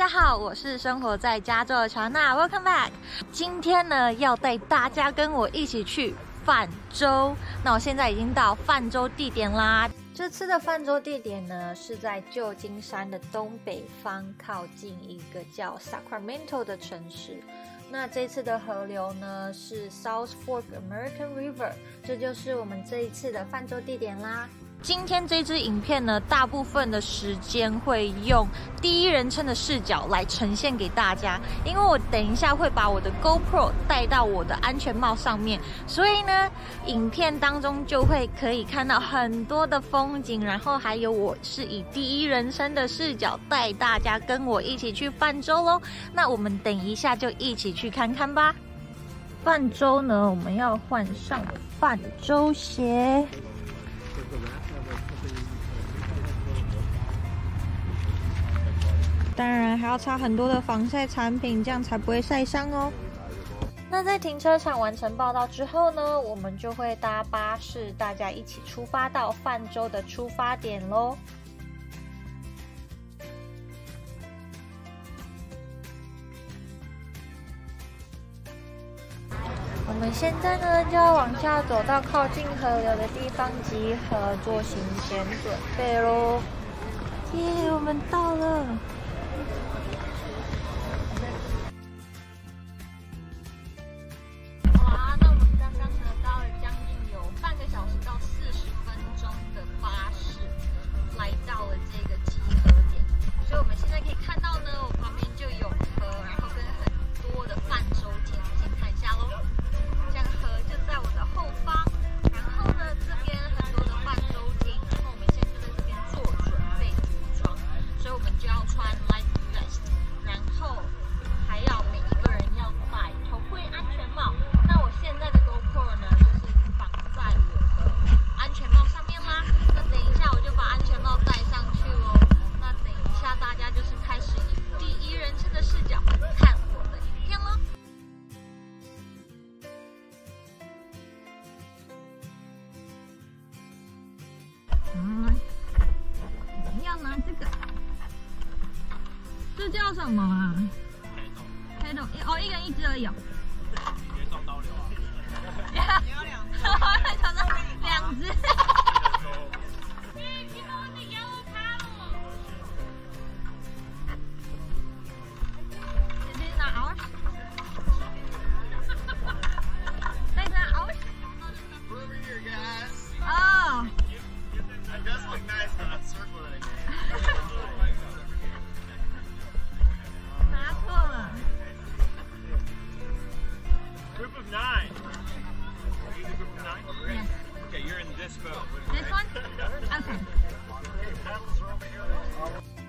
家好，我是生活在加州的乔娜 ，Welcome back。今天呢，要带大家跟我一起去泛舟。那我现在已经到泛舟地点啦。这次的泛舟地点呢，是在旧金山的东北方，靠近一个叫 Sacramento 的城市。那这次的河流呢是 South Fork American River， 这就是我们这一次的泛舟地点啦。今天这支影片呢，大部分的时间会用第一人称的视角来呈现给大家，因为我等一下会把我的 GoPro 带到我的安全帽上面，所以呢，影片当中就会可以看到很多的风景，然后还有我是以第一人称的视角带大家跟我一起去泛舟咯。那我们等一下就一起去看看吧。泛舟呢，我们要换上泛舟鞋。当然还要擦很多的防晒产品，这样才不会晒伤哦。那在停车场完成报到之后呢，我们就会搭巴士，大家一起出发到泛舟的出发点咯。我们现在呢就要往下走到靠近河流的地方集合，做行前准备咯。耶，我们到了。哇，那我们刚刚呢到了将近有半个小时到40分钟的巴士，来到了这个集合点。所以我们现在可以看到呢，我旁边就有河，然后跟很多的泛舟艇，我们先看一下咯。这样河就在我的后方，然后呢这边很多的泛舟艇，然后我们现在就在这边做准备组装，所以我们就要穿 life vest， 然后还要每一个人要戴头盔、安全帽。那我现在的 GoPro 呢，就是绑在我的安全帽上面啦。那等一下我就把安全帽戴上去咯。那等一下大家就是开始以第一人称的视角看我的影片咯。我们要拿这个，这叫什么啊？黑洞哦，一人一只而已哦。别撞刀流啊！你要两只，我想到两只。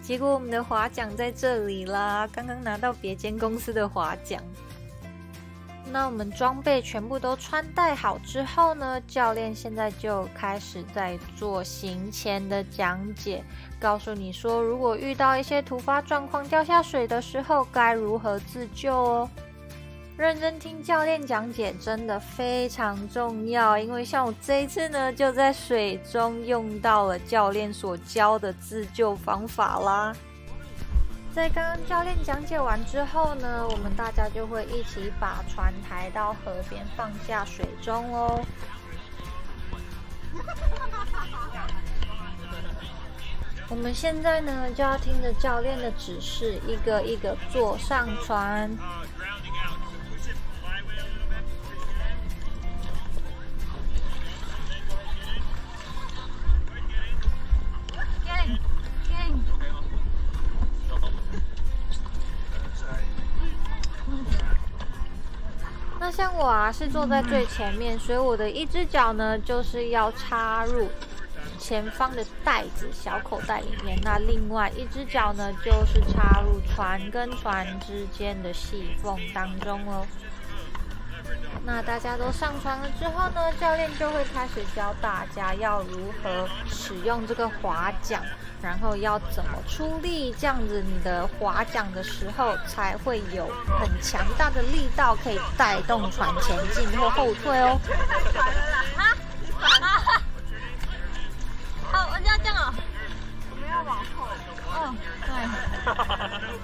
结果我们的划桨在这里啦，刚刚拿到别间公司的划桨。那我们装备全部都穿戴好之后呢，教练现在就开始在做行前的讲解，告诉你说如果遇到一些突发状况掉下水的时候该如何自救哦。认真听教练讲解真的非常重要，因为像我这一次呢，就在水中用到了教练所教的自救方法啦。在刚刚教练讲解完之后呢，我们大家就会一起把船抬到河边放下水中哦。我们现在呢就要听着教练的指示，一个一个坐上船。那像我啊是坐在最前面，所以我的一只脚呢就是要插入前方的袋子小口袋里面，那另外一只脚呢就是插入船跟船之间的细缝当中哦。那大家都上船了之后呢，教练就会开始教大家要如何使用这个划桨，然后要怎么出力，这样子你的划桨的时候才会有很强大的力道，可以带动船前进或后退哦。好，我就要这样哦。我们要往后。哦，对。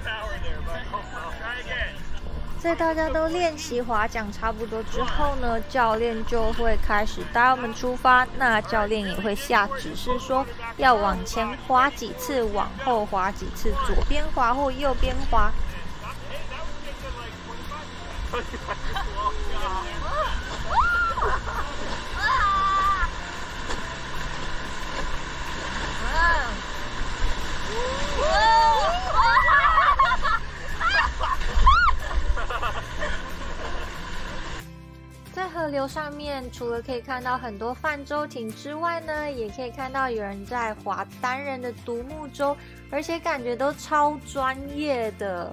在大家都练习划桨差不多之后呢，教练就会开始带我们出发。那教练也会下指示说要往前划几次，往后划几次，左边划或右边划。在河流上面，除了可以看到很多泛舟艇之外呢，也可以看到有人在划单人的独木舟，而且感觉都超专业的。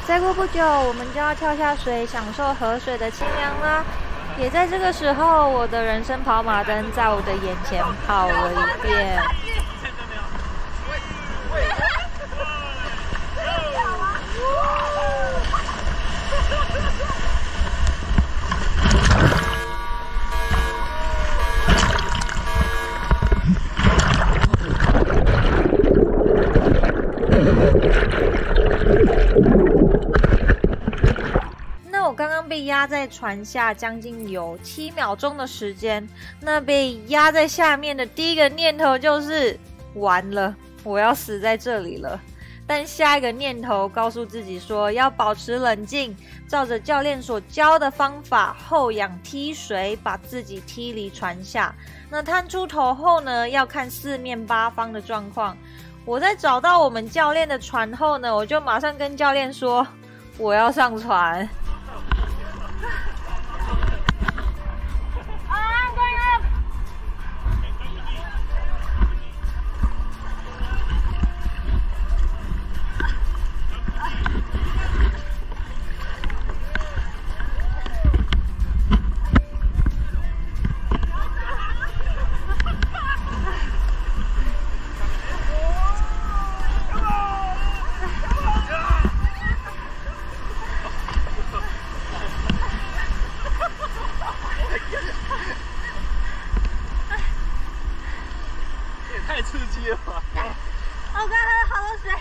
再过不久，我们就要跳下水，享受河水的清凉啦。也在这个时候，我的人生跑马灯在我的眼前跑了一遍。我刚刚被压在船下将近有7秒钟的时间，那被压在下面的第一个念头就是完了，我要死在这里了。但下一个念头告诉自己说要保持冷静，照着教练所教的方法后仰踢水，把自己踢离船下。那探出头后呢，要看四面八方的状况。我在找到我们教练的船后呢，我就马上跟教练说我要上船。太刺激了吧！我刚喝好多水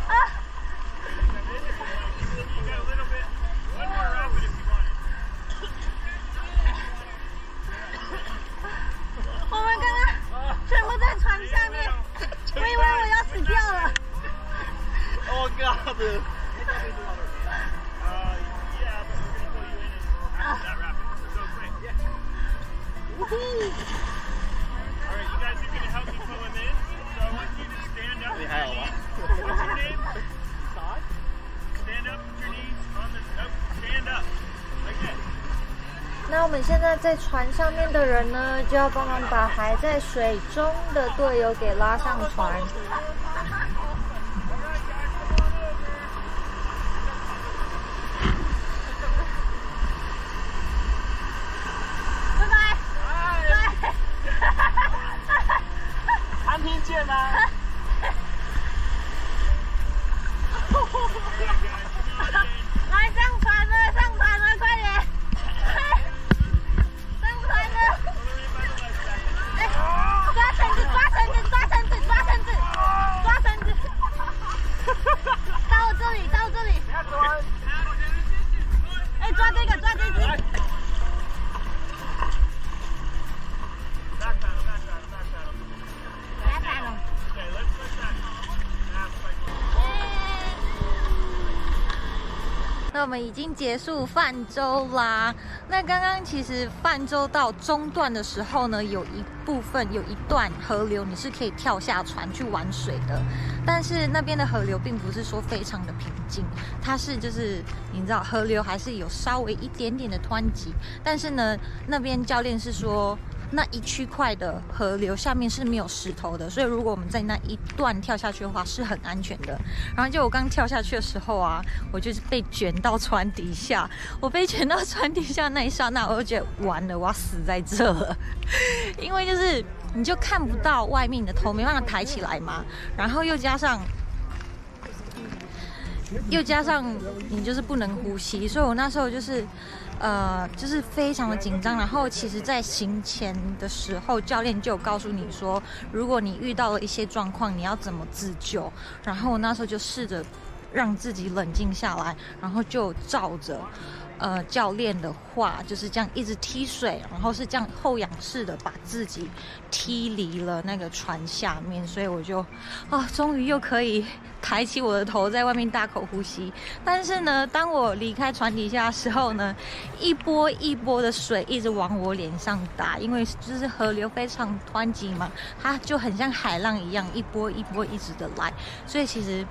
啊！我们刚刚全部在船下面，我以为我要死掉了。Oh God! Yeah, but we're gonna pull you in that rapid. So quick, yeah. Woohoo! All right, you guys are gonna help me pull him in. So I want you to stand up. What's your name? Todd. Stand up. Put your knees on the. Oh, stand up. Like this. 那我们现在在船上面的人呢，就要帮忙把还在水中的队友给拉上船。拜拜，拜。餐厅见啦！来上船了，上船了，快点！上船了！哎，抓绳子，抓绳子，抓绳子，抓绳子，抓绳子！到这里，到这里！哎，抓这个，抓这只！那我们已经结束泛舟啦。那刚刚其实泛舟到中段的时候呢，有一段河流你是可以跳下船去玩水的，但是那边的河流并不是说非常的平静，它是就是你知道河流还是有稍微一点点的湍急，但是呢，那边教练是说那一区块的河流下面是没有石头的，所以如果我们在那一段跳下去的话是很安全的。然后就我刚跳下去的时候啊，我就是被卷到船底下。我被卷到船底下那一刹那，我就觉得完了，我要死在这了，因为就是你就看不到外面的头，没办法抬起来嘛，然后又加上你就是不能呼吸，所以我那时候就是非常的紧张。然后其实在行前的时候，教练就有告诉你说，如果你遇到了一些状况，你要怎么自救。然后我那时候就试着让自己冷静下来，然后就照着教练的话，就是这样一直踢水，然后是这样后仰式的把自己踢离了那个船下面，所以我就终于又可以抬起我的头，在外面大口呼吸。但是呢，当我离开船底下的时候呢，一波一波的水一直往我脸上打，因为就是河流非常湍急嘛，它就很像海浪一样，一波一波一直的来，所以其实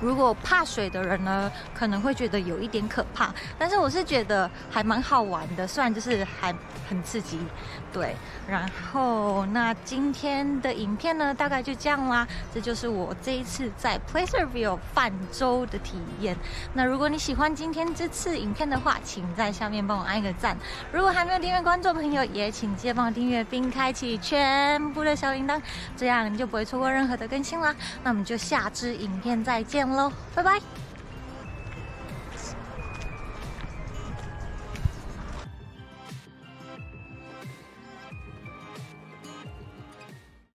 如果怕水的人呢，可能会觉得有一点可怕，但是我是觉得还蛮好玩的，虽然就是还很刺激，对。然后那今天的影片呢，大概就这样啦，这就是我这一次在 Placerville 泛舟的体验。那如果你喜欢今天这次影片的话，请在下面帮我按一个赞。如果还没有订阅关注的朋友，也请记得帮我订阅并开启全部的小铃铛，这样你就不会错过任何的更新啦。那我们就下支影片再见喽，拜拜。